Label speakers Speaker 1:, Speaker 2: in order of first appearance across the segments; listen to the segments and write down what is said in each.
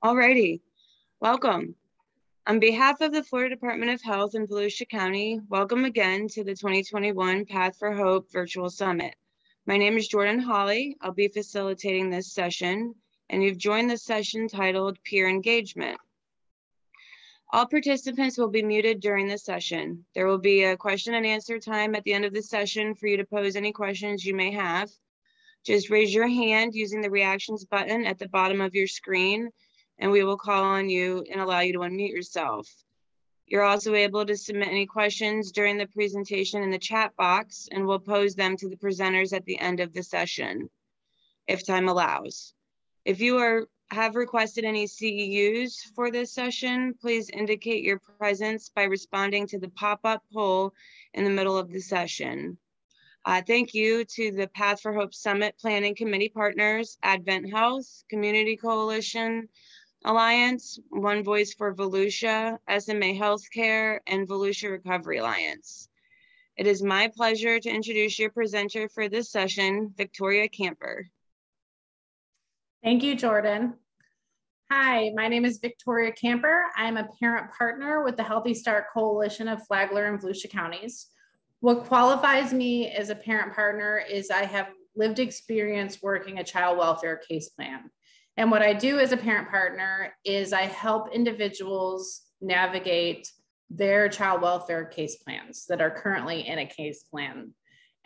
Speaker 1: Alrighty, welcome. On behalf of the Florida Department of Health in Volusia County, welcome again to the 2021 Path for Hope Virtual Summit. My name is Jordan Hawley. I'll be facilitating this session, and you've joined the session titled Peer Engagement. All participants will be muted during the session. There will be a question and answer time at the end of the session for you to pose any questions you may have. Just raise your hand using the reactions button at the bottom of your screen, and we will call on you and allow you to unmute yourself. You're also able to submit any questions during the presentation in the chat box, and we'll pose them to the presenters at the end of the session, if time allows. If you have requested any CEUs for this session, please indicate your presence by responding to the pop-up poll in the middle of the session. Thank you to the Path for Hope Summit Planning Committee partners, Advent Health, Community Coalition Alliance, One Voice for Volusia, SMA Healthcare, and Volusia Recovery Alliance. It is my pleasure to introduce your presenter for this session, Victoria Camper.
Speaker 2: Thank you, Jordan. Hi, my name is Victoria Camper. I'm a parent partner with the Healthy Start Coalition of Flagler and Volusia counties. What qualifies me as a parent partner is I have lived experience working a child welfare case plan. And what I do as a parent partner is I help individuals navigate their child welfare case plans that are currently in a case plan.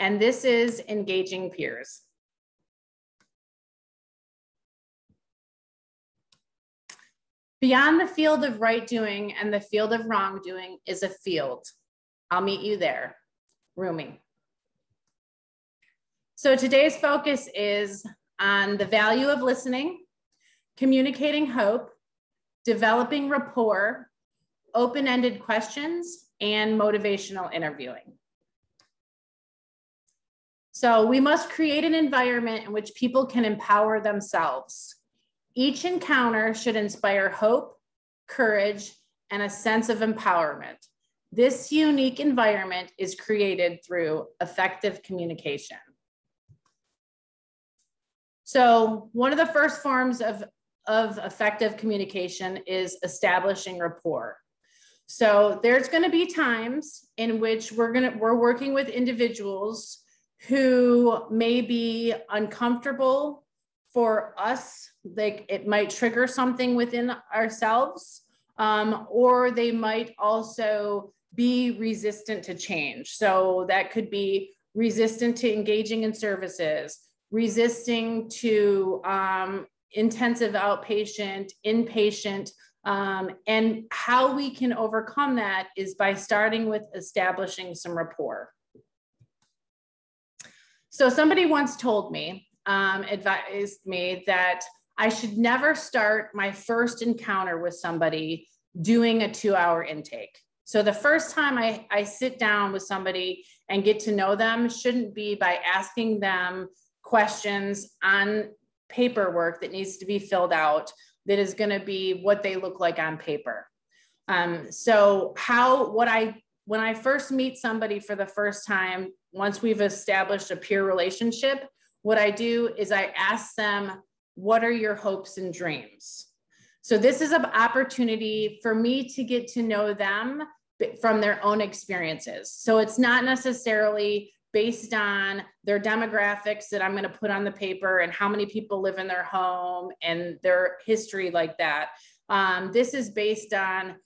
Speaker 2: And this is engaging peers. Beyond the field of right doing and the field of wrongdoing is a field. I'll meet you there. Rooming. So today's focus is on the value of listening, communicating hope, developing rapport, open-ended questions, and motivational interviewing. So we must create an environment in which people can empower themselves. Each encounter should inspire hope, courage, and a sense of empowerment. This unique environment is created through effective communication. So one of the first forms of effective communication is establishing rapport. So there's going to be times in which we're working with individuals who may be uncomfortable for us. Like it might trigger something within ourselves, or they might also be resistant to change. So that could be resistant to engaging in services, resisting to intensive outpatient, inpatient, and how we can overcome that is by starting with establishing some rapport. So somebody once told me, advised me that I should never start my first encounter with somebody doing a 2-hour intake. So the first time I sit down with somebody and get to know them shouldn't be by asking them questions on paperwork that needs to be filled out that is going to be what they look like on paper. So when I first meet somebody for the first time, once we've established a peer relationship, what I do is I ask them, what are your hopes and dreams? So this is an opportunity for me to get to know them from their own experiences. So it's not necessarily based on their demographics that I'm going to put on the paper and how many people live in their home and their history like that. This is based on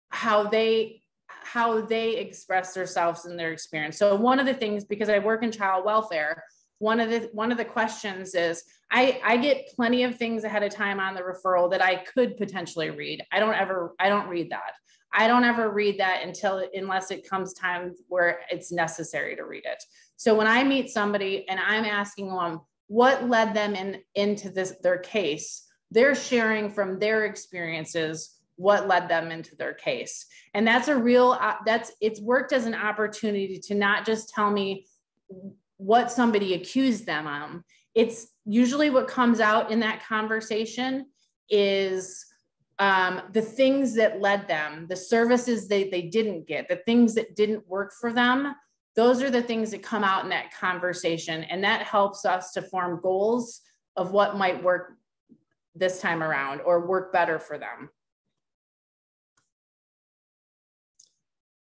Speaker 2: how they express themselves in their experience. So one of the things, because I work in child welfare, one of the questions is, I get plenty of things ahead of time on the referral that I could potentially read. I don't read that. I don't ever read that unless it comes time where it's necessary to read it. So when I meet somebody and I'm asking them what led them into their case, they're sharing from their experiences what led them into their case. And that's it's worked as an opportunity to not just tell me what somebody accused them of. It's usually what comes out in that conversation is the things that led them, the services they didn't get, the things that didn't work for them. Those are the things that come out in that conversation. And that helps us to form goals of what might work this time around or work better for them.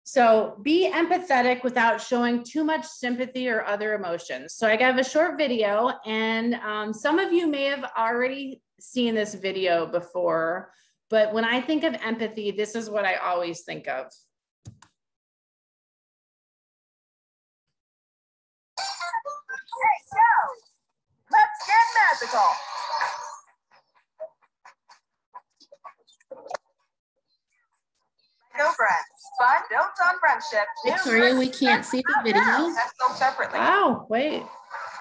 Speaker 2: So be empathetic without showing too much sympathy or other emotions. So I got a short video, and some of you may have already seen this video before, but when I think of empathy, this is what I always think of.
Speaker 3: Hey, Joe, let's get magical. Go friends. Fun notes on friendship.
Speaker 4: Victoria, we can't see the video.
Speaker 3: Separately.
Speaker 2: Oh, wait,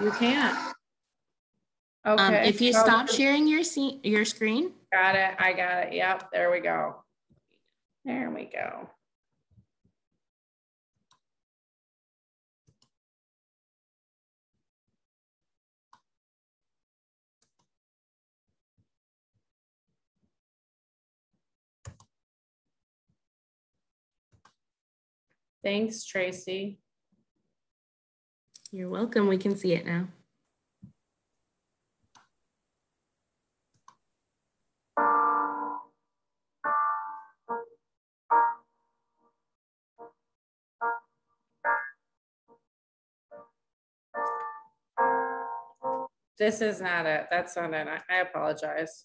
Speaker 2: you can't. Okay.
Speaker 4: If you stop sharing your screen.
Speaker 2: Got it. I got it. Yep. There we go. There we go. Thanks, Tracy.
Speaker 4: You're welcome. We can see it now.
Speaker 2: This is not it. That's not it. I apologize.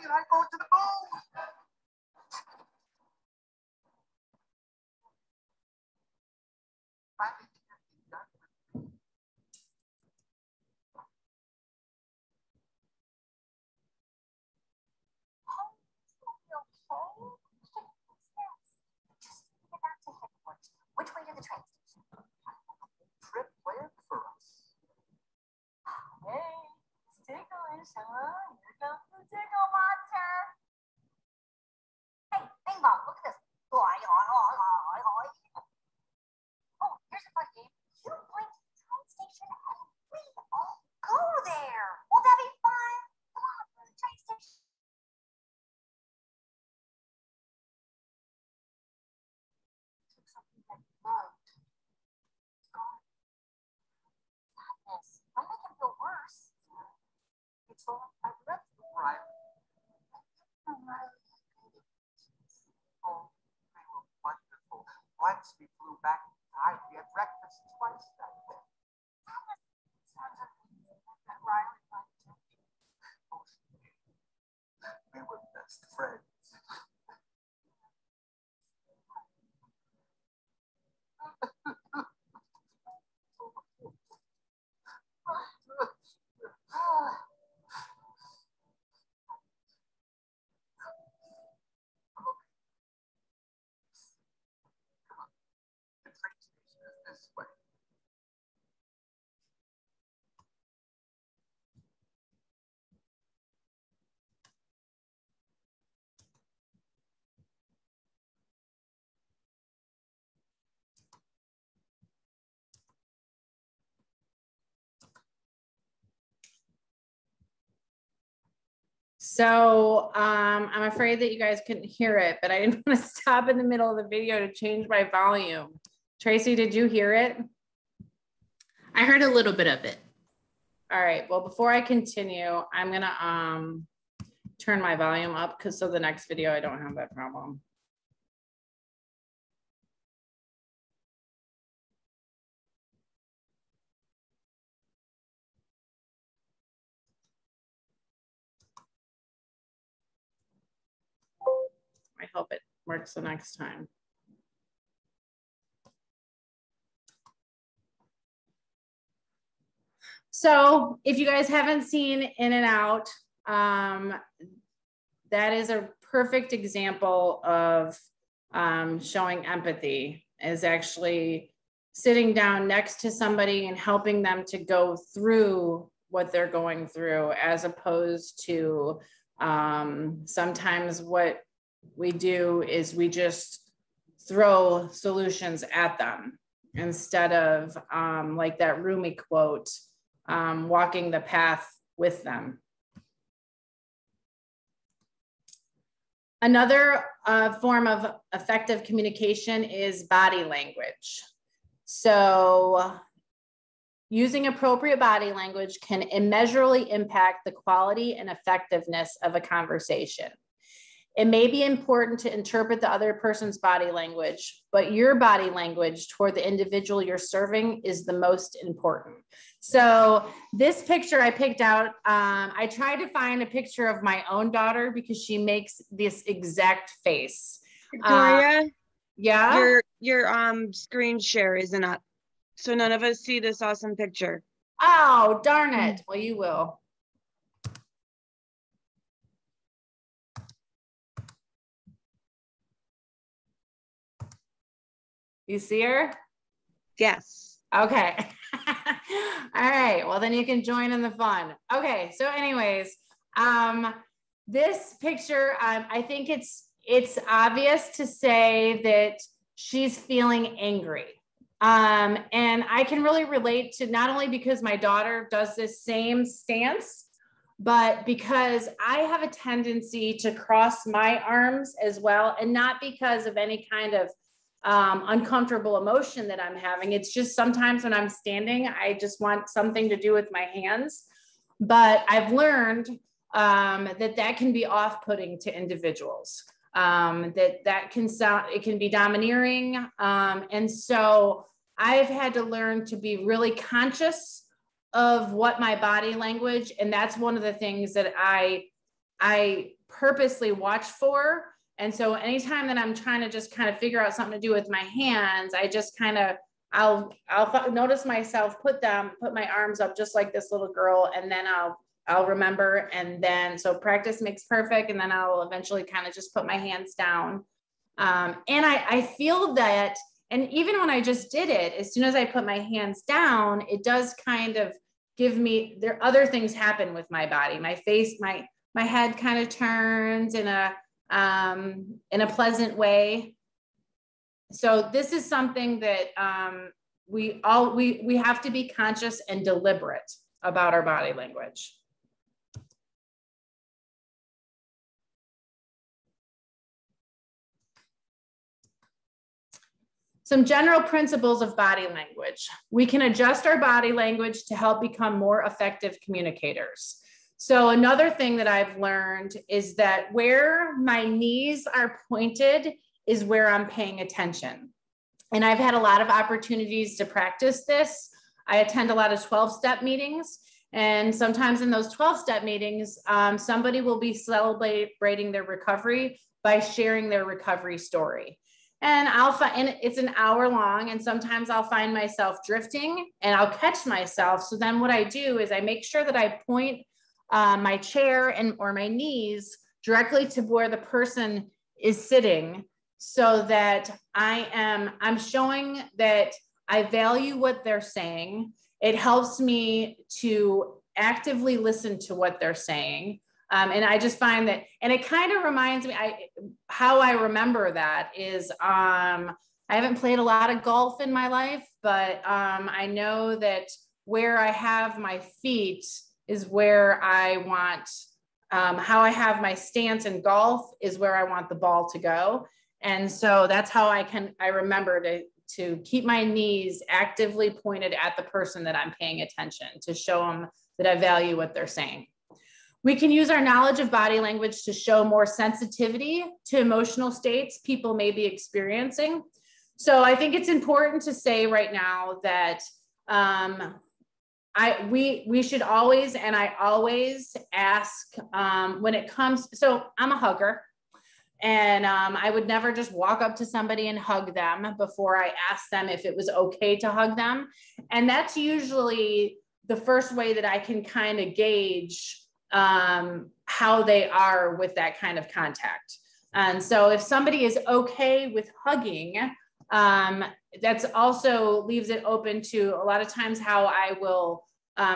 Speaker 3: I go to the moon.
Speaker 5: Which way to the train station?
Speaker 3: Trip planned for us.
Speaker 5: Hey, it's ticklish, huh? Here comes the tickle monster. Hey, Bing Bong, look at this. Oh, here's a fun game. You point to the train station and we all go there. Won't that be fun? Come on, to the train station. Something that you loved. It's gone. Sadness. Don't make him feel worse.
Speaker 3: It's all I've left for Riley. Oh, they were wonderful. Once we flew back in time, we had breakfast twice that day.
Speaker 5: Sounds amazing. That Riley liked it.
Speaker 3: Oh, we were best friends. The train station is this way.
Speaker 2: So I'm afraid that you guys couldn't hear it, but I didn't want to stop in the middle of the video to change my volume. Tracy, did you hear it?
Speaker 4: I heard a little bit of it.
Speaker 2: All right, well, before I continue, I'm gonna turn my volume up because so the next video I don't have that problem. I hope it works the next time. So if you guys haven't seen In and Out, that is a perfect example of showing empathy, is actually sitting down next to somebody and helping them to go through what they're going through, as opposed to sometimes what we do is we just throw solutions at them instead of like that Rumi quote, walking the path with them. Another form of effective communication is body language. So using appropriate body language can immeasurably impact the quality and effectiveness of a conversation. It may be important to interpret the other person's body language, but your body language toward the individual you're serving is the most important. So this picture I picked out, I tried to find a picture of my own daughter because she makes this exact face.
Speaker 1: Victoria,
Speaker 2: Yeah.
Speaker 1: your screen share isn't up, so none of us see this awesome picture.
Speaker 2: Oh, darn it. Well, you will. You see her?
Speaker 1: Yes.
Speaker 2: Okay. All right. Well, then you can join in the fun. Okay. So anyways, this picture, I think it's obvious to say that she's feeling angry. And I can really relate to, not only because my daughter does this same stance, but because I have a tendency to cross my arms as well, and not because of any kind of uncomfortable emotion that I'm having. It's just sometimes when I'm standing, I just want something to do with my hands. But I've learned that can be off-putting to individuals. That can sound, it can be domineering. And so I've had to learn to be really conscious of what my body language, and that's one of the things that I purposely watch for. And so anytime that I'm trying to just kind of figure out something to do with my hands, I just kind of, I'll notice myself put my arms up just like this little girl, and then I'll remember. And then, so practice makes perfect. And then I'll eventually kind of just put my hands down. And I feel that, and even when I just did it, as soon as I put my hands down, it does kind of give me, other things happen with my body, my face, my head kind of turns in a pleasant way. So this is something that we have to be conscious and deliberate about our body language. Some general principles of body language. We can adjust our body language to help become more effective communicators. So another thing that I've learned is that where my knees are pointed is where I'm paying attention. And I've had a lot of opportunities to practice this. I attend a lot of 12-step meetings. And sometimes in those 12-step meetings, somebody will be celebrating their recovery by sharing their recovery story. And and it's an hour long, and sometimes I'll find myself drifting and I'll catch myself. So then what I do is I make sure that I point my chair or my knees directly to where the person is sitting, so that I'm showing that I value what they're saying. It helps me to actively listen to what they're saying. And I just find that, and it kind of reminds me, how I remember that is, I haven't played a lot of golf in my life, but I know that where I have my feet is where I want, how I have my stance in golf is where I want the ball to go. And so that's how I remember to keep my knees actively pointed at the person that I'm paying attention, to show them that I value what they're saying. We can use our knowledge of body language to show more sensitivity to emotional states people may be experiencing. So I think it's important to say right now that we should always, and I always ask when it comes, so I'm a hugger, and I would never just walk up to somebody and hug them before I asked them if it was okay to hug them. And that's usually the first way that I can kind of gauge how they are with that kind of contact. And so if somebody is okay with hugging, that's also leaves it open to a lot of times how I will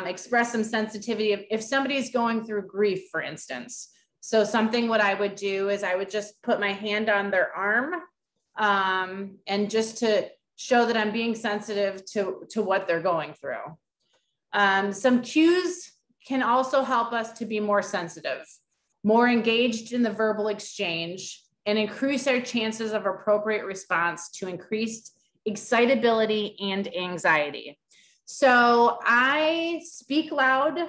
Speaker 2: express some sensitivity if somebody's going through grief, for instance. So something what I would do is I would just put my hand on their arm and just to show that I'm being sensitive to what they're going through. Some cues can also help us to be more sensitive, more engaged in the verbal exchange, and increase our chances of appropriate response to increased excitability and anxiety. So I speak loud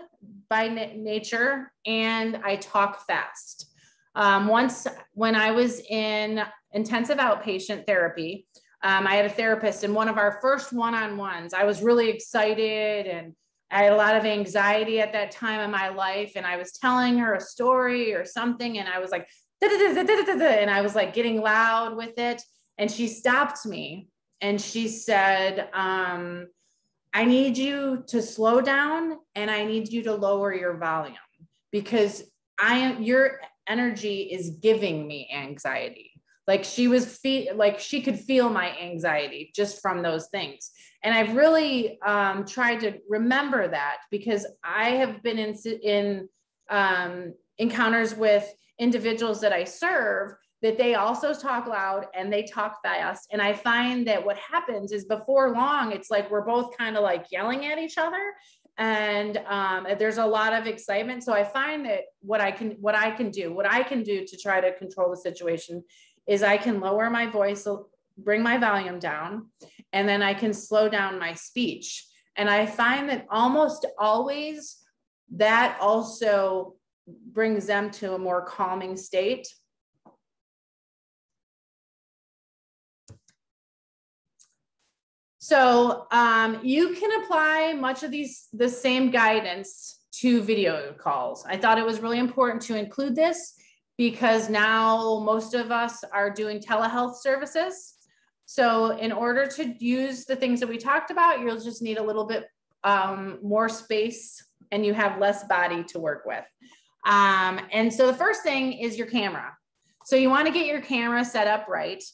Speaker 2: by nature and I talk fast. Once when I was in intensive outpatient therapy, I had a therapist, and one of our first one-on-ones, I was really excited and I had a lot of anxiety at that time in my life, and I was telling her a story or something, and I was like, and I was like getting loud with it, and she stopped me and she said, I need you to slow down and I need you to lower your volume because your energy is giving me anxiety. Like she could feel my anxiety just from those things. And I've really tried to remember that because I have been in encounters with individuals that I serve that they also talk loud and they talk fast. And I find that what happens is before long, it's like we're both kind of like yelling at each other. And there's a lot of excitement. So I find that what I can do to try to control the situation is I can lower my voice, bring my volume down, and then I can slow down my speech. And I find that almost always that also brings them to a more calming state. So you can apply much of the same guidance to video calls. I thought it was really important to include this because now most of us are doing telehealth services. So in order to use the things that we talked about, you'll just need a little bit more space and you have less body to work with. And so the first thing is your camera. So you want to get your camera set up right.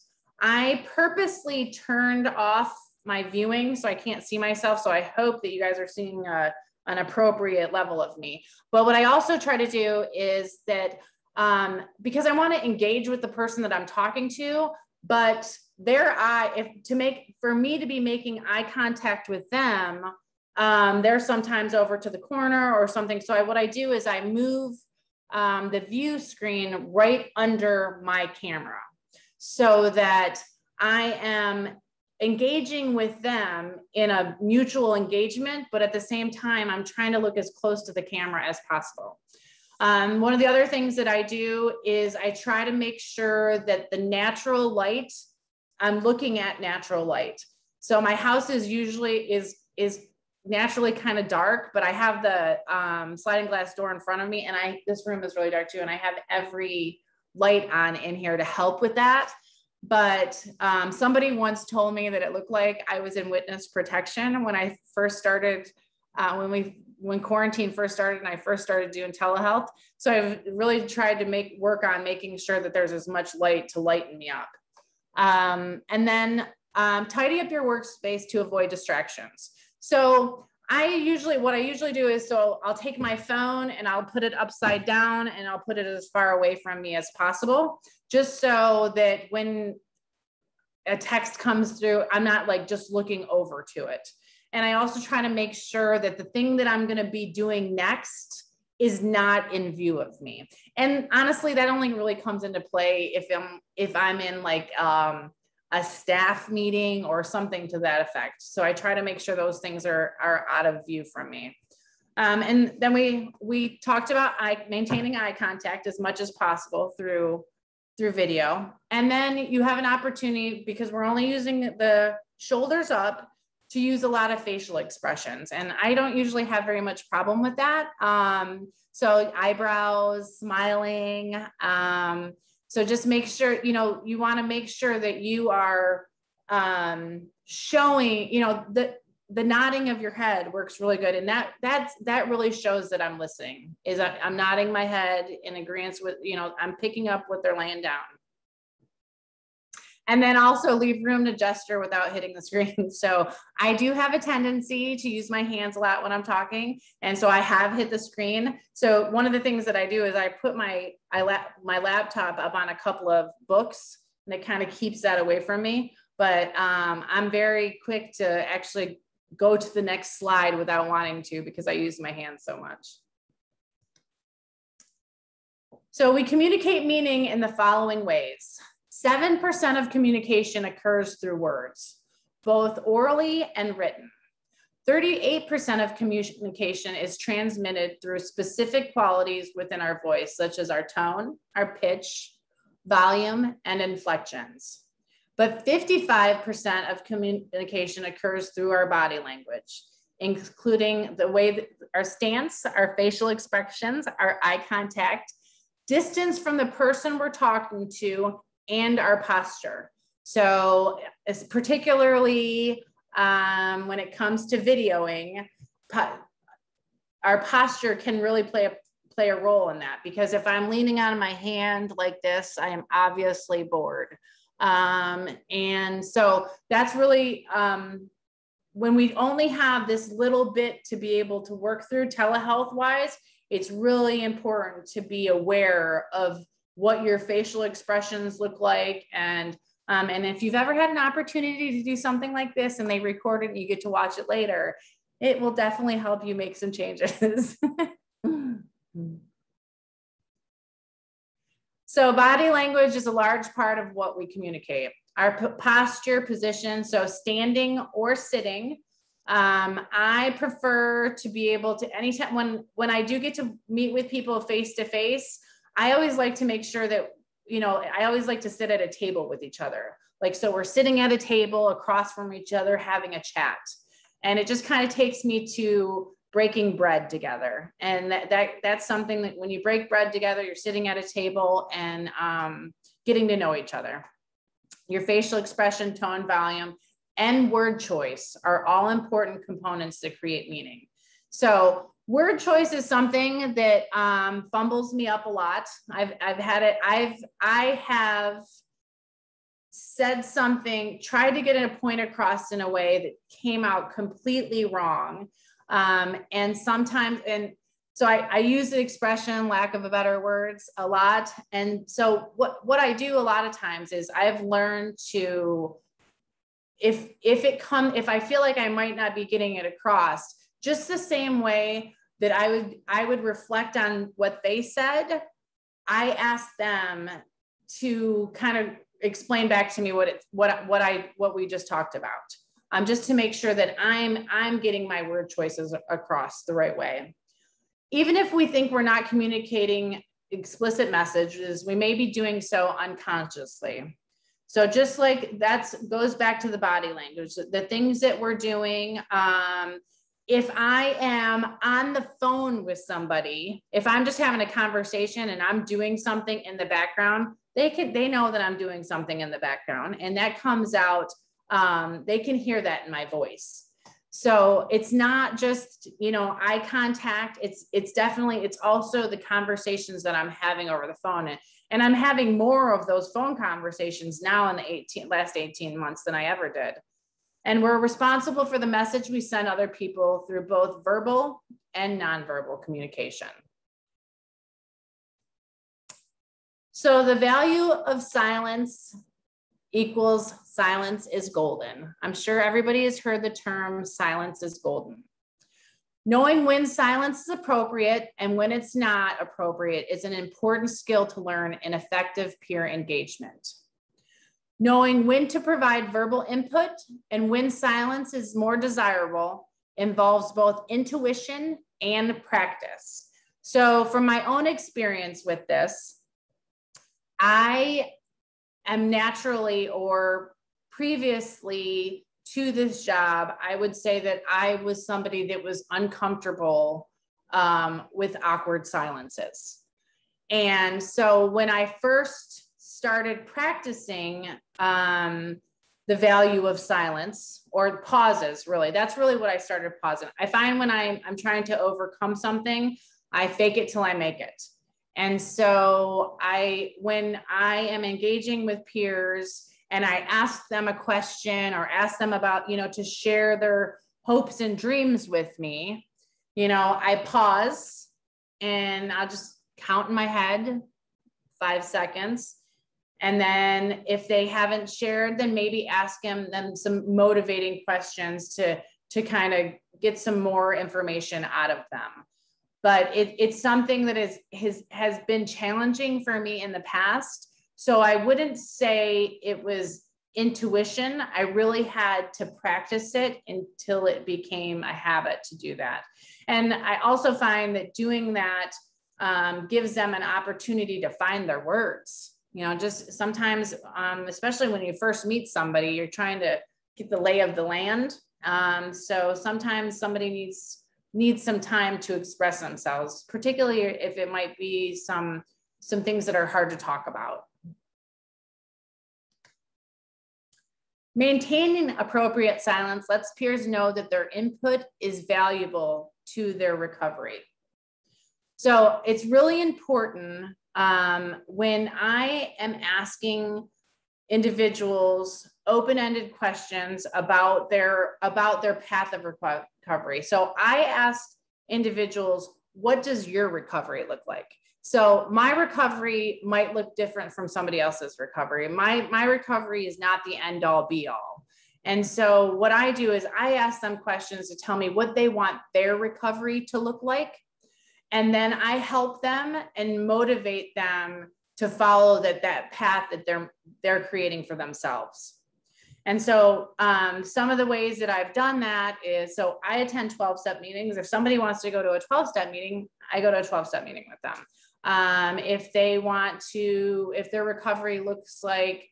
Speaker 2: I purposely turned off my viewing so I can't see myself. So I hope that you guys are seeing an appropriate level of me. But what I also try to do is that because I want to engage with the person that I'm talking to, but for me to be making eye contact with them, they're sometimes over to the corner or something. So what I do is I move the view screen right under my camera so that I am engaging with them in a mutual engagement, but at the same time, I'm trying to look as close to the camera as possible. One of the other things that I do is I try to make sure that the natural light, I'm looking at natural light. So my house is usually is naturally kind of dark, but I have the sliding glass door in front of me, and this room is really dark too, and I have every light on in here to help with that. But somebody once told me that it looked like I was in witness protection when I first started, when quarantine first started and I first started doing telehealth. So I've really tried to work on making sure that there's as much light to lighten me up. And then tidy up your workspace to avoid distractions. So what I usually do is, so I'll take my phone and I'll put it upside down and I'll put it as far away from me as possible, just so that when a text comes through, I'm not like just looking over to it. And I also try to make sure that the thing that I'm going to be doing next is not in view of me. And honestly, that only really comes into play if I'm in like a staff meeting or something to that effect. So I try to make sure those things are out of view from me. And then we talked about maintaining eye contact as much as possible through video. And then you have an opportunity, because we're only using the shoulders up, to use a lot of facial expressions. And I don't usually have very much problem with that. So eyebrows, smiling. So just make sure, you want to make sure that you are showing, the nodding of your head works really good. And that really shows that I'm listening, is I'm nodding my head in agreement with, you know, I'm picking up what they're laying down. And then also leave room to gesture without hitting the screen. So I do have a tendency to use my hands a lot when I'm talking. And so I have hit the screen. So one of the things that I do is I put my laptop up on a couple of books, and it kind of keeps that away from me. But I'm very quick to actually go to the next slide without wanting to, because I use my hands so much. So we communicate meaning in the following ways. 7% of communication occurs through words, both orally and written. 38% of communication is transmitted through specific qualities within our voice, such as our tone, our pitch, volume, and inflections. But 55% of communication occurs through our body language, including the way that our stance, our facial expressions, our eye contact, distance from the person we're talking to, and our posture. So it's particularly when it comes to videoing, our posture can really play a role in that, because if I'm leaning on my hand like this, I am obviously bored. And so that's really, when we only have this little bit to be able to work through telehealth wise, it's really important to be aware of what your facial expressions look like. And if you've ever had an opportunity to do something like this and they record it and you get to watch it later, it will definitely help you make some changes. So body language is a large part of what we communicate. Our posture, position, so standing or sitting. I prefer to be able to, anytime when I do get to meet with people face to face, I always like to make sure that, you know, I always like to sit at a table with each other. Like, so we're sitting at a table across from each other, having a chat. And it just kind of takes me to breaking bread together. And that's something that when you break bread together, you're sitting at a table and getting to know each other. Your facial expression, tone, volume, and word choice are all important components that create meaning. So word choice is something that fumbles me up a lot. I have said something, tried to get a point across in a way that came out completely wrong. And sometimes, and so I use the expression, lack of a better words, a lot. And so what I do a lot of times is I've learned to, if I feel like I might not be getting it across, just the same way that I would reflect on what they said, I ask them to kind of explain back to me what we just talked about. Just to make sure that I'm getting my word choices across the right way. Even if we think we're not communicating explicit messages, we may be doing so unconsciously. So just like that goes back to the body language, the things that we're doing. If I am on the phone with somebody, if I'm just having a conversation and I'm doing something in the background, they know that I'm doing something in the background, and that comes out. They can hear that in my voice. So it's not just, you know, eye contact. It's also the conversations that I'm having over the phone. And I'm having more of those phone conversations now in the last 18 months than I ever did. And we're responsible for the message we send other people through both verbal and nonverbal communication. So the value of silence equals silence is golden. I'm sure everybody has heard the term silence is golden. Knowing when silence is appropriate and when it's not appropriate is an important skill to learn in effective peer engagement. Knowing when to provide verbal input and when silence is more desirable involves both intuition and practice. So from my own experience with this, I am naturally or previously to this job, I would say that I was somebody that was uncomfortable with awkward silences. And so when I first started practicing, the value of silence or pauses, really. That's really what I started pausing. I find when I'm trying to overcome something, I fake it till I make it. And so when I am engaging with peers and I ask them a question or ask them about, to share their hopes and dreams with me, I pause and I'll just count in my head 5 seconds. And then if they haven't shared, then maybe ask them some motivating questions to kind of get some more information out of them. But it's something that has been challenging for me in the past. So I wouldn't say it was intuition. I really had to practice it until it became a habit to do that. And I also find that doing that gives them an opportunity to find their words. Just sometimes, especially when you first meet somebody, you're trying to get the lay of the land. So sometimes somebody needs some time to express themselves, particularly if it might be some things that are hard to talk about. Maintaining appropriate silence lets peers know that their input is valuable to their recovery. So it's really important when I am asking individuals open-ended questions about their path of recovery. So I asked individuals, what does your recovery look like? So my recovery might look different from somebody else's recovery. My recovery is not the end all be all. And so what I do is I ask them questions to tell me what they want their recovery to look like. And then I help them and motivate them to follow that path that they're creating for themselves. And so some of the ways that I've done that is, so I attend 12-step meetings. If somebody wants to go to a 12-step meeting, I go to a 12-step meeting with them. If their recovery looks like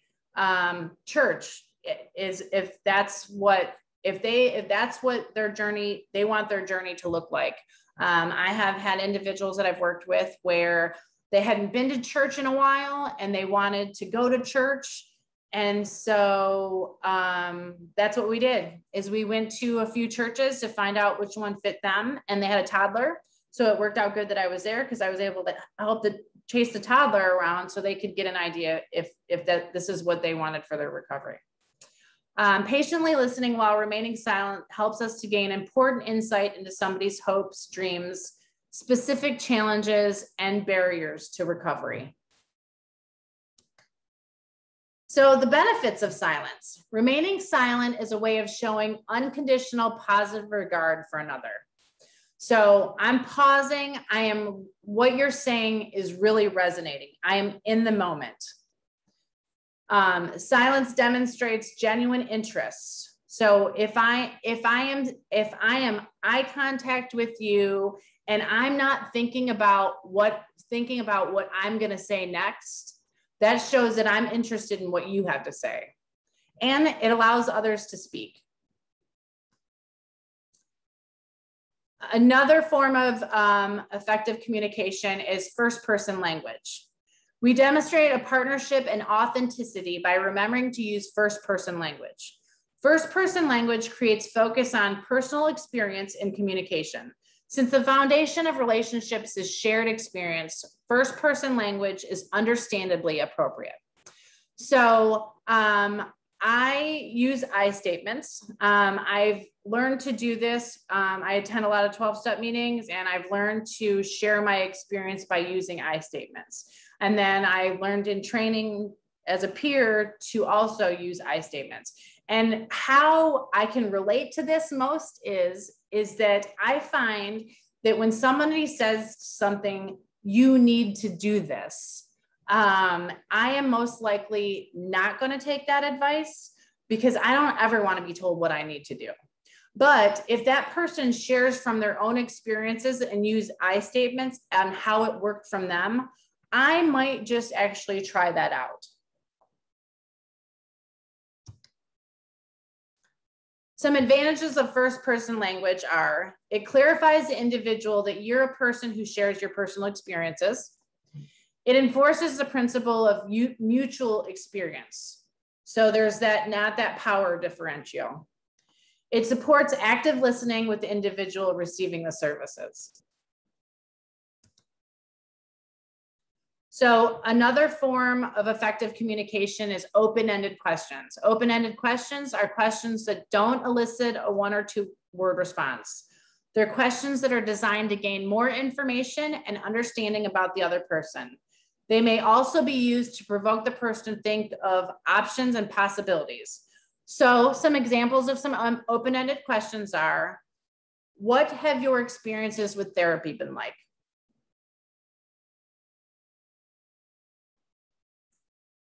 Speaker 2: church, if that's what their journey, they want their journey to look like. I have had individuals that I've worked with where they hadn't been to church in a while and they wanted to go to church. And so that's what we did, is we went to a few churches to find out which one fit them, and they had a toddler. So it worked out good that I was there, because I was able to help chase the toddler around so they could get an idea if this is what they wanted for their recovery. Patiently listening while remaining silent helps us to gain important insight into somebody's hopes, dreams, specific challenges, and barriers to recovery. So the benefits of silence. Remaining silent is a way of showing unconditional positive regard for another. So I'm pausing. What you're saying is really resonating. I am in the moment. Silence demonstrates genuine interest. So if I am eye contact with you and I'm not thinking about what I'm going to say next, that shows that I'm interested in what you have to say. And it allows others to speak. Another form of effective communication is first-person language. We demonstrate a partnership and authenticity by remembering to use first-person language. First-person language creates focus on personal experience in communication. Since the foundation of relationships is shared experience, first-person language is understandably appropriate. So I use I statements. I've learned to do this. I attend a lot of 12-step meetings, and I've learned to share my experience by using I statements. And then I learned in training as a peer to also use I statements. And how I can relate to this most is that I find that when somebody says something, you need to do this, I am most likely not going to take that advice, because I don't ever want to be told what I need to do. But if that person shares from their own experiences and use I statements on how it worked from them, I might just actually try that out. Some advantages of first-person language are: it clarifies the individual that you're a person who shares your personal experiences. It enforces the principle of mutual experience. So there's that, not that power differential. It supports active listening with the individual receiving the services. So another form of effective communication is open-ended questions. Open-ended questions are questions that don't elicit a 1 or 2 word response. They're questions that are designed to gain more information and understanding about the other person. They may also be used to provoke the person to think of options and possibilities. So some examples of some open-ended questions are, what have your experiences with therapy been like?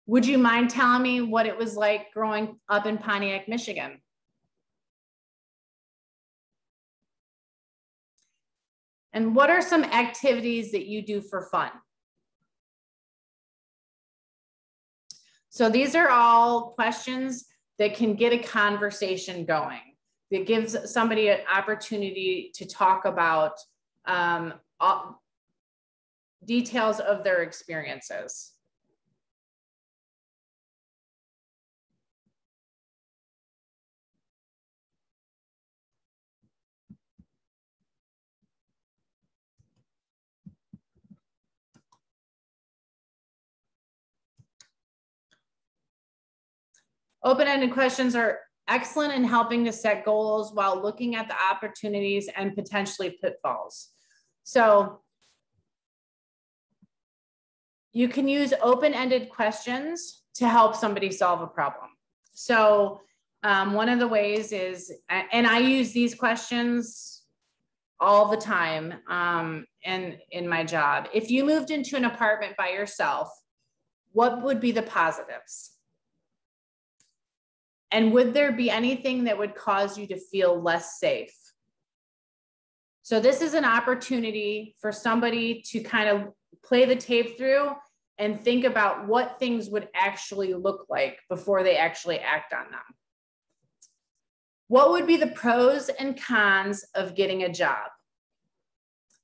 Speaker 2: Would you mind telling me what it was like growing up in Pontiac, Michigan? And what are some activities that you do for fun? So these are all questions that can get a conversation going. That gives somebody an opportunity to talk about details of their experiences. Open-ended questions are excellent in helping to set goals while looking at the opportunities and potentially pitfalls. So you can use open-ended questions to help somebody solve a problem. So one of the ways is, and I use these questions all the time and in my job. If you moved into an apartment by yourself, what would be the positives? And would there be anything that would cause you to feel less safe? So this is an opportunity for somebody to kind of play the tape through and think about what things would actually look like before they actually act on them. What would be the pros and cons of getting a job?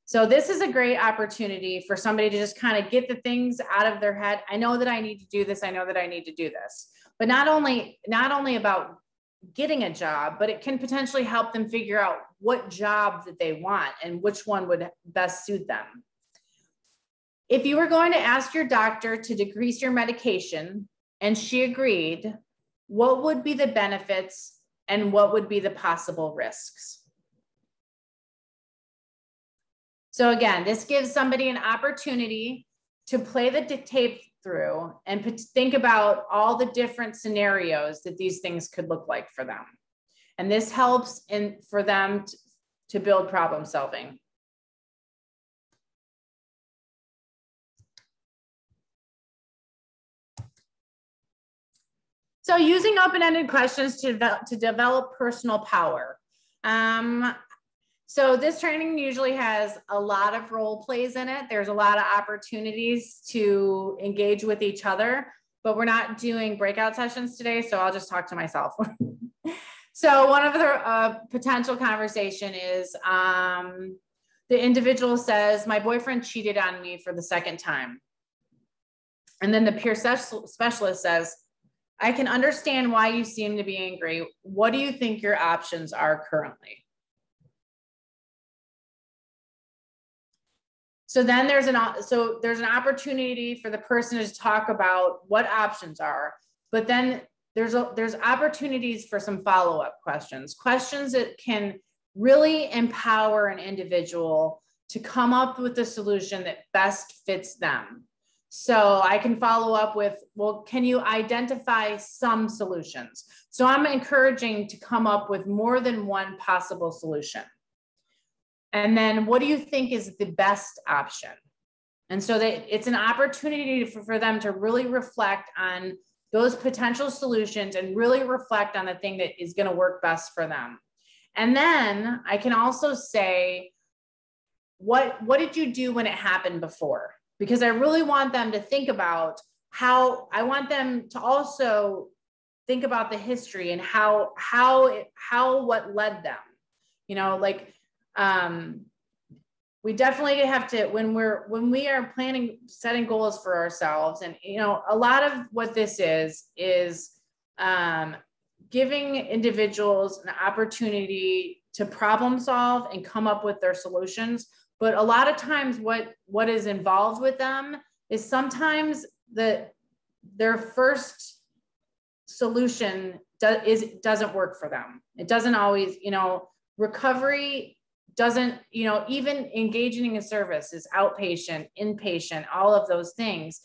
Speaker 2: So this is a great opportunity for somebody to just kind of get the things out of their head. I know that I need to do this. I know that I need to do this. But not only about getting a job, but it can potentially help them figure out what job that they want and which one would best suit them. If you were going to ask your doctor to decrease your medication and she agreed, what would be the benefits and what would be the possible risks? So again, this gives somebody an opportunity to play the tape through and think about all the different scenarios that these things could look like for them. And this helps for them to build problem solving. So using open-ended questions to develop personal power. So this training usually has a lot of role plays in it. There's a lot of opportunities to engage with each other, but we're not doing breakout sessions today, so I'll just talk to myself. So one of the potential conversation is the individual says, my boyfriend cheated on me for the 2nd time. And then the peer specialist says, I can understand why you seem to be angry. What do you think your options are currently? So then there's an opportunity for the person to talk about what options are, but then there's opportunities for some follow-up questions that can really empower an individual to come up with a solution that best fits them. So I can follow up with, well, can you identify some solutions? So I'm encouraging to come up with more than one possible solution. And then what do you think is the best option? And so that it's an opportunity for them to really reflect on those potential solutions and really reflect on the thing that is going to work best for them. And then I can also say, what did you do when it happened before? Because I really want them to think about I want them to also think about the history and how what led them, we definitely have to, when we are planning, setting goals for ourselves. And, a lot of what this is giving individuals an opportunity to problem solve and come up with their solutions. But a lot of times what is involved with them is sometimes their first solution doesn't work for them. It doesn't always, recovery doesn't, even engaging in service is outpatient, inpatient, all of those things.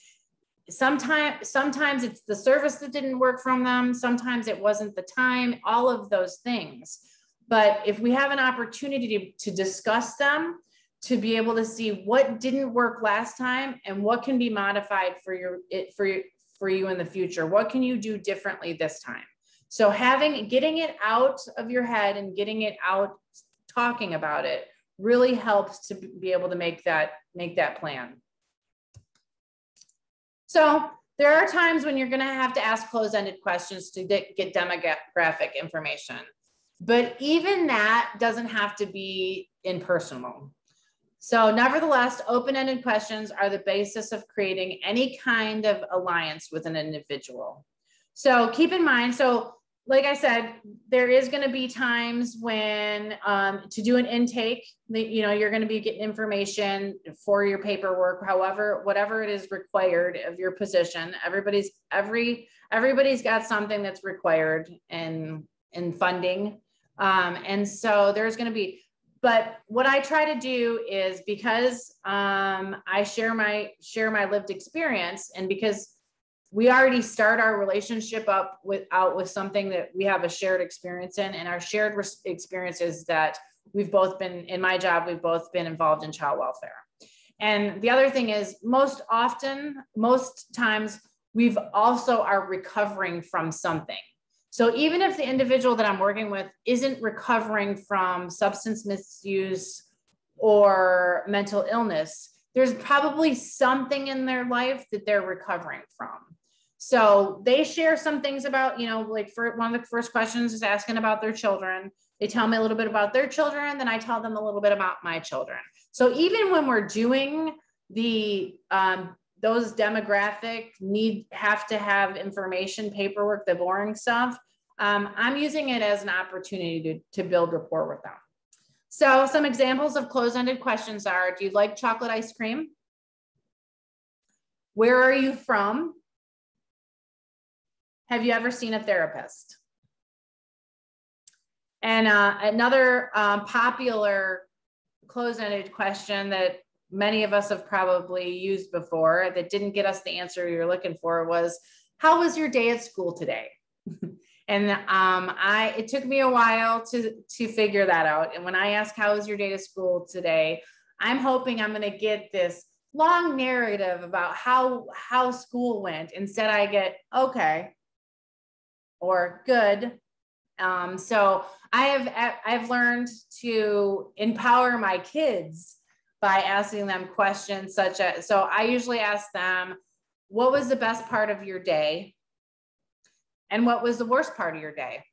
Speaker 2: Sometimes it's the service that didn't work from them. Sometimes it wasn't the time, all of those things. But if we have an opportunity to discuss them, to be able to see what didn't work last time and what can be modified for you in the future, what can you do differently this time? So getting it out of your head and getting it out, talking about it really helps to be able to make that plan. So there are times when you're going to have to ask closed-ended questions to get demographic information, but even that doesn't have to be impersonal. So nevertheless, open-ended questions are the basis of creating any kind of alliance with an individual. So keep in mind, so like I said, there is going to be times when to do an intake, you're going to be getting information for your paperwork, whatever it is required of your position. Everybody's got something that's required in funding. And so there's going to be, but what I try to do is, because I share my lived experience, and because we already start our relationship with something that we have a shared experience in, and our shared experience is that we've both been involved in child welfare. And the other thing is, most times we've also are recovering from something. So even if the individual that I'm working with isn't recovering from substance misuse or mental illness, there's probably something in their life that they're recovering from. So they share some things about, like for one of the first questions is asking about their children. They tell me a little bit about their children, then I tell them a little bit about my children. So even when we're doing those demographic have to have information, paperwork, the boring stuff, I'm using it as an opportunity to build rapport with them. So some examples of closed-ended questions are: do you like chocolate ice cream? Where are you from? Have you ever seen a therapist? And another popular closed-ended question that many of us have probably used before that didn't get us the answer you're looking for was, how was your day at school today? And it took me a while to figure that out. And when I ask, how was your day at school today, I'm hoping I'm going to get this long narrative about how school went. Instead, I get, okay, or good. So I've learned to empower my kids by asking them questions such as, so I usually ask them, what was the best part of your day? And what was the worst part of your day?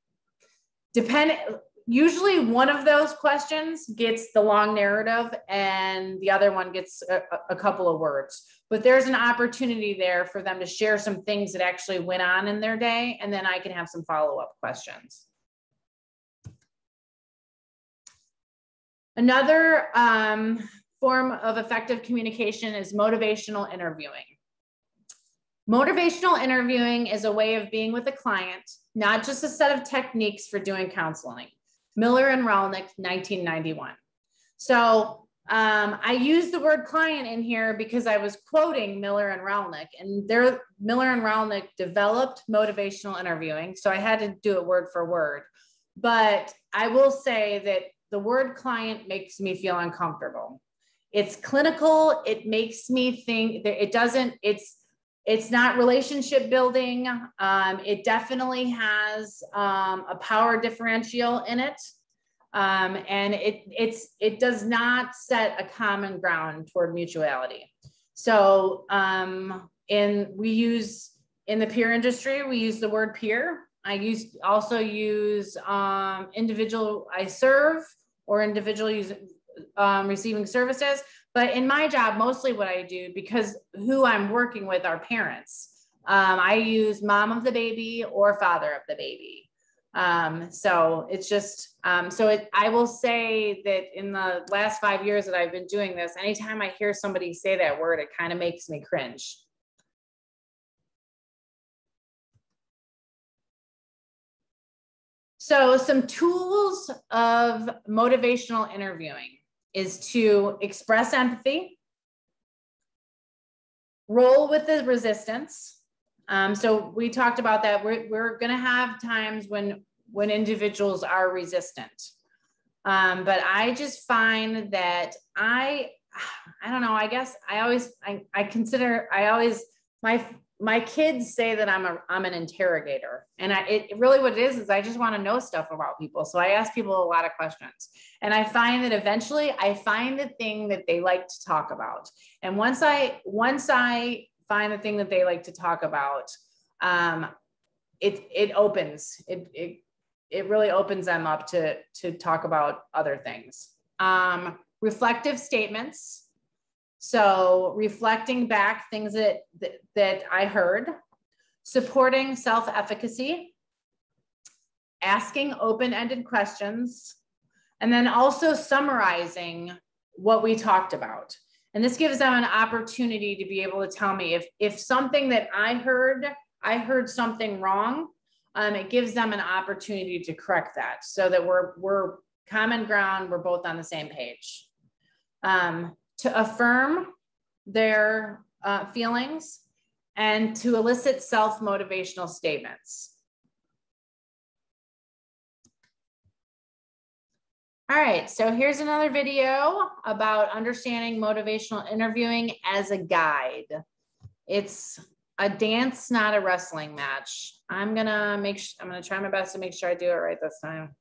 Speaker 2: Usually one of those questions gets the long narrative and the other one gets a couple of words, but there's an opportunity there for them to share some things that actually went on in their day. And then I can have some follow-up questions. Another form of effective communication is motivational interviewing. Motivational interviewing is a way of being with a client, not just a set of techniques for doing counseling. Miller and Rolnick, 1991. So I used the word client in here because I was quoting Miller and Rolnick, and Miller and Rolnick developed motivational interviewing. So I had to do it word for word. But I will say that the word client makes me feel uncomfortable. It's clinical. It makes me think that it's not relationship building. It definitely has a power differential in it. And it does not set a common ground toward mutuality. So in the peer industry, we use the word peer. I also use individual I serve or individual receiving services. But in my job, mostly what I do, because who I'm working with are parents. I use mom of the baby or father of the baby. So it's just, I will say that in the last 5 years that I've been doing this, anytime I hear somebody say that word, it kind of makes me cringe. So some tools of motivational interviewing is to express empathy, roll with the resistance. So we talked about that. We're going to have times when individuals are resistant. But I just find that I don't know, I guess my kids say that I'm an interrogator, and it really what it is I just want to know stuff about people. So I ask people a lot of questions, and I find that eventually I find the thing that they like to talk about. And once I find the thing that they like to talk about, it really opens them up to talk about other things. Reflective statements. So reflecting back things that I heard, supporting self-efficacy, asking open-ended questions, and then also summarizing what we talked about. And this gives them an opportunity to be able to tell me if something that I heard something wrong, it gives them an opportunity to correct that so that we're common ground, we're both on the same page. To affirm their feelings and to elicit self-motivational statements. All right, so here's another video about understanding motivational interviewing as a guide. It's a dance, not a wrestling match. I'm gonna try my best to make sure I do it right this time.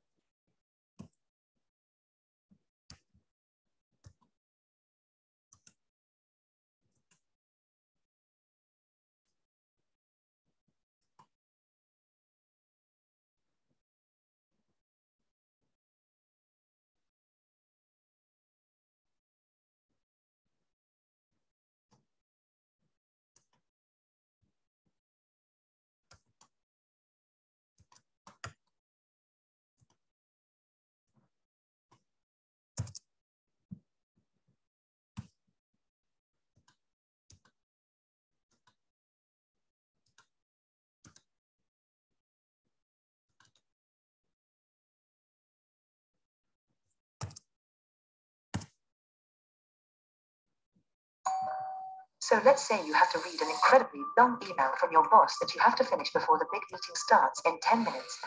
Speaker 6: So let's say you have to read an incredibly long email from your boss that you have to finish before the big meeting starts in 10 minutes.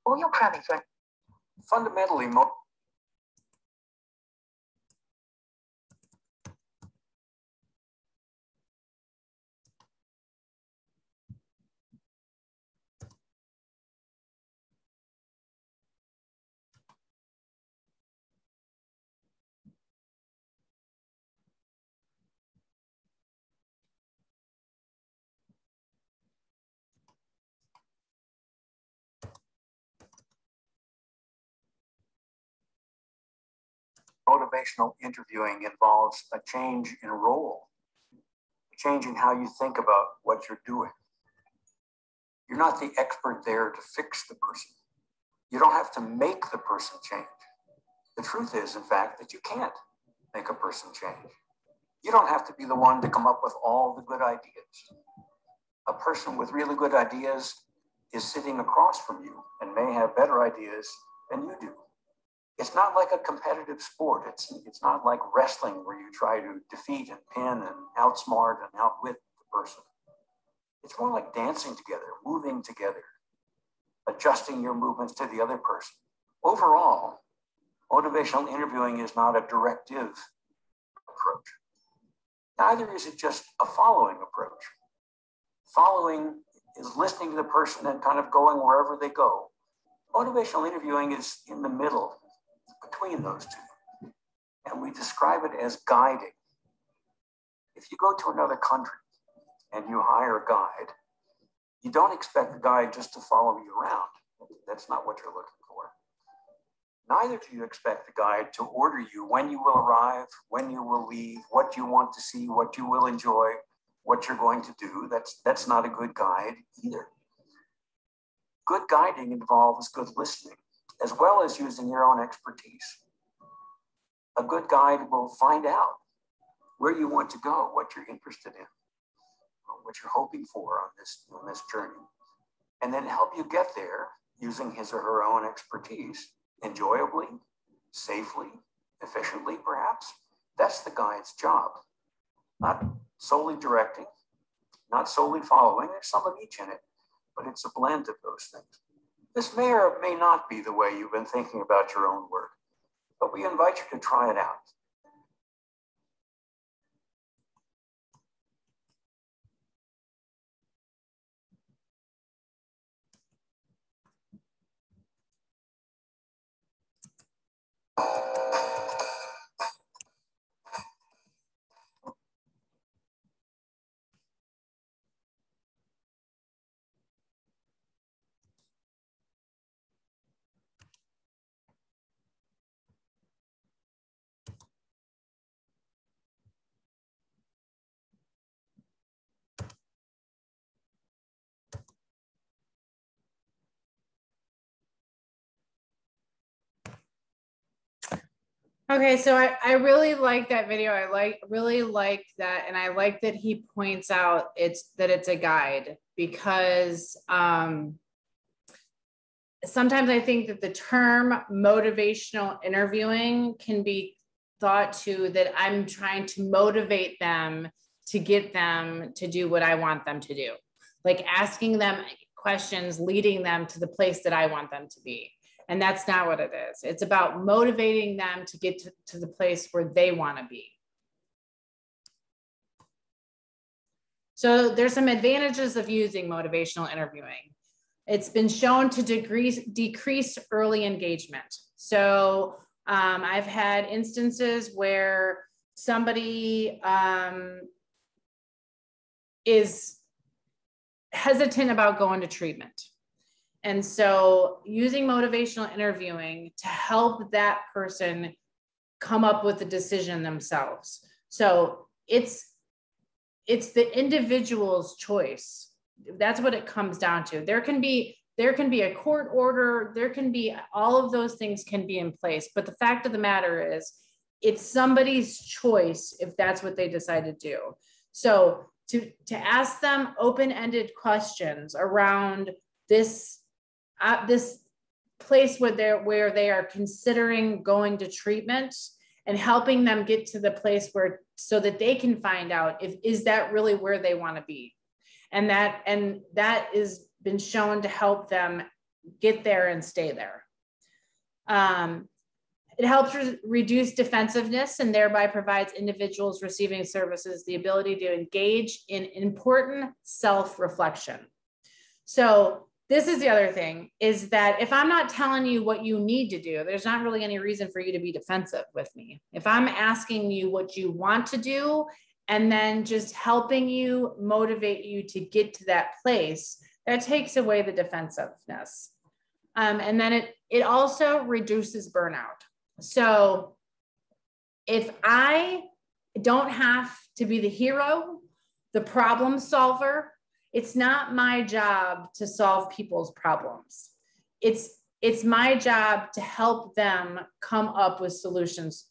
Speaker 6: Or you're cramming for
Speaker 3: Fundamentally, motivational interviewing involves a change in role, a change in how you think about what you're doing. You're not the expert there to fix the person. You don't have to make the person change. The truth is, in fact, that you can't make a person change. You don't have to be the one to come up with all the good ideas. A person with really good ideas is sitting across from you and may have better ideas than you do. It's not like a competitive sport. It's not like wrestling where you try to defeat and pin and outsmart and outwit the person. It's more like dancing together, moving together, adjusting your movements to the other person. Overall, motivational interviewing is not a directive approach. Neither is it just a following approach. Following is listening to the person and kind of going wherever they go. Motivational interviewing is in the middle between those two. And we describe it as guiding. If you go to another country and you hire a guide, you don't expect the guide just to follow you around. That's not what you're looking for. Neither do you expect the guide to order you when you will arrive, when you will leave, what you want to see, what you will enjoy. what you're going to do, that's not a good guide either. Good guiding involves good listening, as well as using your own expertise. A good guide will find out where you want to go, what you're interested in, what you're hoping for on this journey, and then help you get there using his or her own expertise, enjoyably, safely, efficiently, perhaps. That's the guide's job. Not solely directing, not solely following. There's some of each in it, but it's a blend of those things. This may or may not be the way you've been thinking about your own work, but we invite you to try it out.
Speaker 2: Okay, so I really like that video. I really like that, and I like that he points out it's a guide, because sometimes I think that the term motivational interviewing can be thought to that I'm trying to motivate them to get them to do what I want them to do, like asking them questions, leading them to the place that I want them to be. And that's not what it is. It's about motivating them to get to the place where they want to be. So there's some advantages of using motivational interviewing. It's been shown to decrease early engagement. So I've had instances where somebody is hesitant about going to treatment. And so using motivational interviewing to help that person come up with a decision themselves. So it's the individual's choice. That's what it comes down to. There can be a court order, there can be, all of those things can be in place. But the fact of the matter is, it's somebody's choice if that's what they decide to do. So to ask them open-ended questions around this place where they are considering going to treatment, and helping them get to the place where, so that they can find out is that really where they want to be. And that is been shown to help them get there and stay there. It helps reduce defensiveness, and thereby provides individuals receiving services the ability to engage in important self-reflection. So this is the other thing, is that if I'm not telling you what you need to do, there's not really any reason for you to be defensive with me. If I'm asking you what you want to do, and then just helping you, motivate you to get to that place, that takes away the defensiveness. And then it also reduces burnout. So if I don't have to be the hero, the problem solver, it's not my job to solve people's problems. It's my job to help them come up with solutions.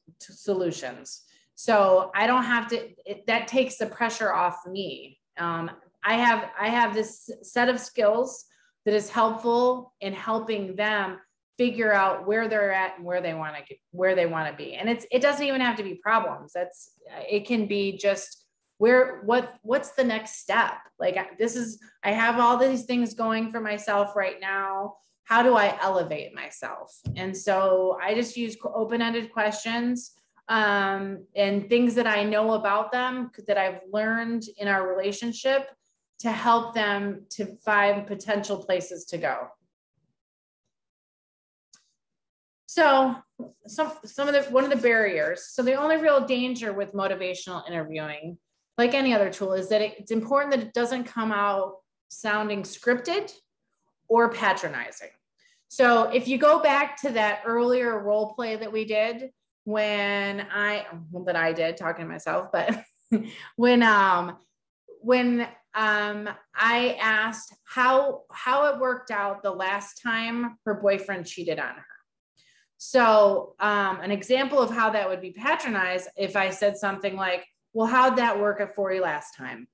Speaker 2: So I don't have to, that takes the pressure off me. I have this set of skills that is helpful in helping them figure out where they're at and where they want to be. And it doesn't even have to be problems. It can be just what's the next step? Like I have all these things going for myself right now. How do I elevate myself? And so I just use open-ended questions and things that I know about them, that I've learned in our relationship, to help them to find potential places to go. So one of the barriers. So the only real danger with motivational interviewing, like any other tool, is that it's important that it doesn't come out sounding scripted or patronizing. So if you go back to that earlier role play that we did, that I did talking to myself, but when when I asked how it worked out the last time her boyfriend cheated on her. So an example of how that would be patronized if I said something like, well, how'd that work for you last time?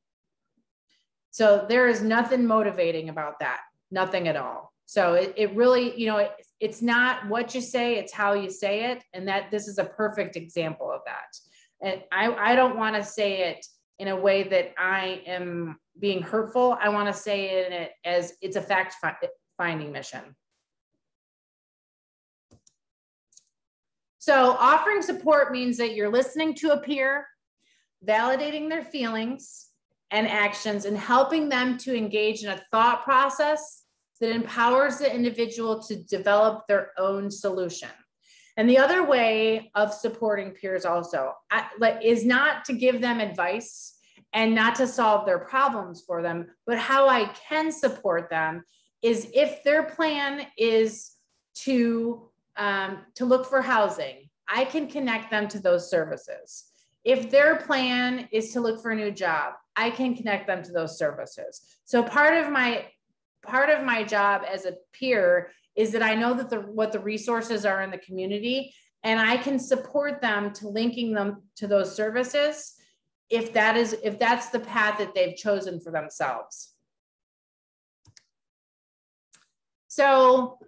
Speaker 2: So there is nothing motivating about that, nothing at all. So it really, you know, it's not what you say, it's how you say it. And that this is a perfect example of that. And I don't want to say it in a way that I am being hurtful. I want to say it as it's a fact-finding mission. So offering support means that you're listening to a peer, validating their feelings and actions, and helping them to engage in a thought process that empowers the individual to develop their own solution. And the other way of supporting peers also is not to give them advice and not to solve their problems for them, but how I can support them is if their plan is to look for housing, I can connect them to those services. If their plan is to look for a new job, I can connect them to those services. So part of my job as a peer is that I know that what the resources are in the community, and I can support them to linking them to those services if that's the path that they've chosen for themselves. So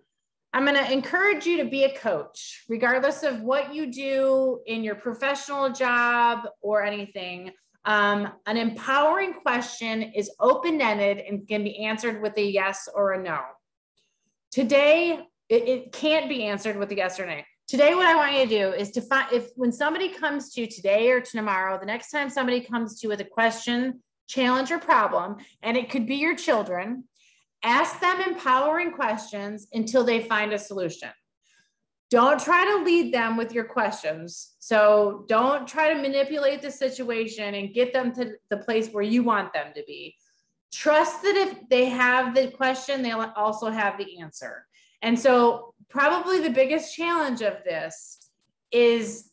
Speaker 2: I'm going to encourage you to be a coach, regardless of what you do in your professional job or anything. An empowering question is open-ended and can be answered with a yes or a no. Today, it can't be answered with a yes or no. Today, what I want you to do is to find, when somebody comes to you today or tomorrow, the next time somebody comes to you with a question, challenge, or problem, and it could be your children, ask them empowering questions until they find a solution. Don't try to lead them with your questions. So don't try to manipulate the situation and get them to the place where you want them to be. Trust that if they have the question, they'll also have the answer. And so probably the biggest challenge of this is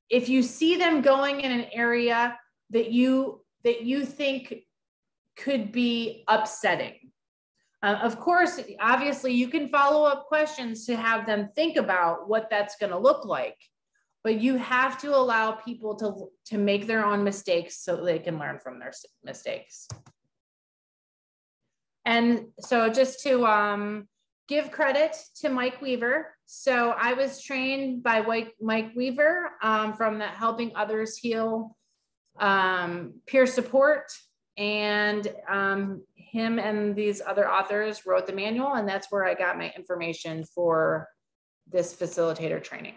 Speaker 2: if you see them going in an area that you think could be upsetting. Of course, obviously, you can follow up questions to have them think about what that's going to look like, but you have to allow people to make their own mistakes so they can learn from their mistakes. And so just to give credit to Mike Weaver. So I was trained by Mike Weaver from the Helping Others Heal peer support, and him and these other authors wrote the manual, and that's where I got my information for this facilitator training.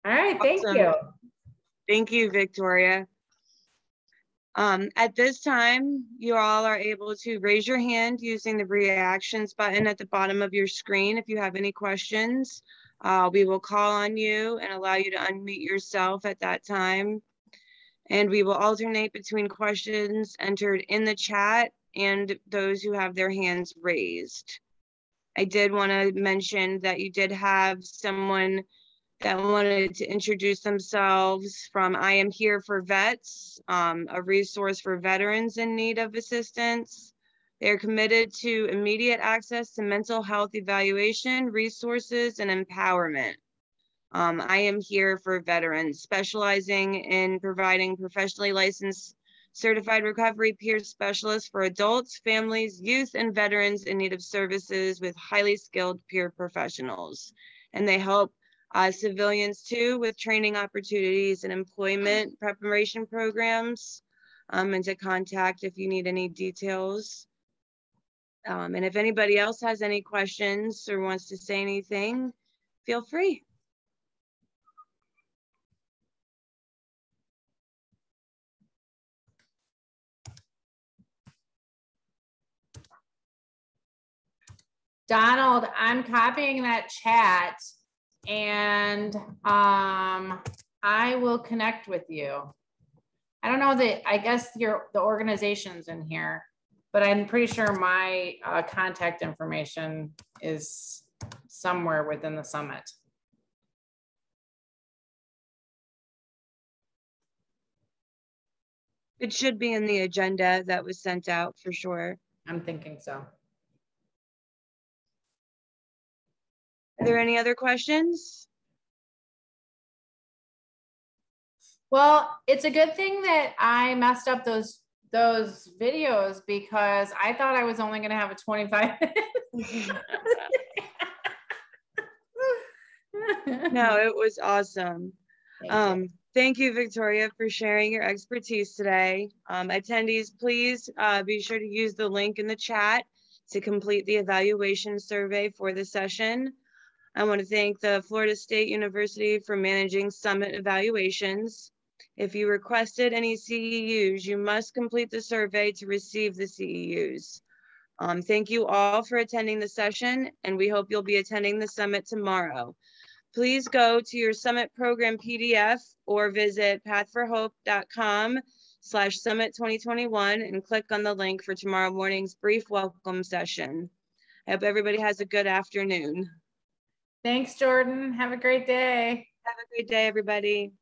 Speaker 2: All right, thank you.
Speaker 1: Thank you, Victoria. At this time, you all are able to raise your hand using the reactions button at the bottom of your screen if you have any questions. We will call on you and allow you to unmute yourself at that time. And we will alternate between questions entered in the chat and those who have their hands raised. I did want to mention that you did have someone that wanted to introduce themselves from I Am Here for Vets, a resource for veterans in need of assistance. They are committed to immediate access to mental health evaluation, resources, and empowerment. I Am Here for Veterans, specializing in providing professionally licensed certified recovery peer specialists for adults, families, youth, and veterans in need of services with highly skilled peer professionals. And they help civilians too with training opportunities and employment preparation programs, and to contact if you need any details. And if anybody else has any questions or wants to say anything, feel free.
Speaker 2: Donald, I'm copying that chat, and I will connect with you. I don't know that, I guess the organization's in here, but I'm pretty sure my contact information is somewhere within the summit.
Speaker 1: It should be in the agenda that was sent out for sure.
Speaker 2: I'm thinking so.
Speaker 1: Are there any other questions?
Speaker 2: Well, it's a good thing that I messed up those videos because I thought I was only going to have a 25 minutes.
Speaker 1: No, it was awesome. Thank you, Victoria, for sharing your expertise today. Attendees, please be sure to use the link in the chat to complete the evaluation survey for the session. I want to thank the Florida State University for managing summit evaluations. If you requested any CEUs, you must complete the survey to receive the CEUs. Thank you all for attending the session, and we hope you'll be attending the summit tomorrow. Please go to your summit program PDF or visit pathforhope.com/summit 2021 and click on the link for tomorrow morning's brief welcome session. I hope everybody has a good afternoon.
Speaker 2: Thanks, Jordan. Have a great day.
Speaker 1: Have a great day, everybody.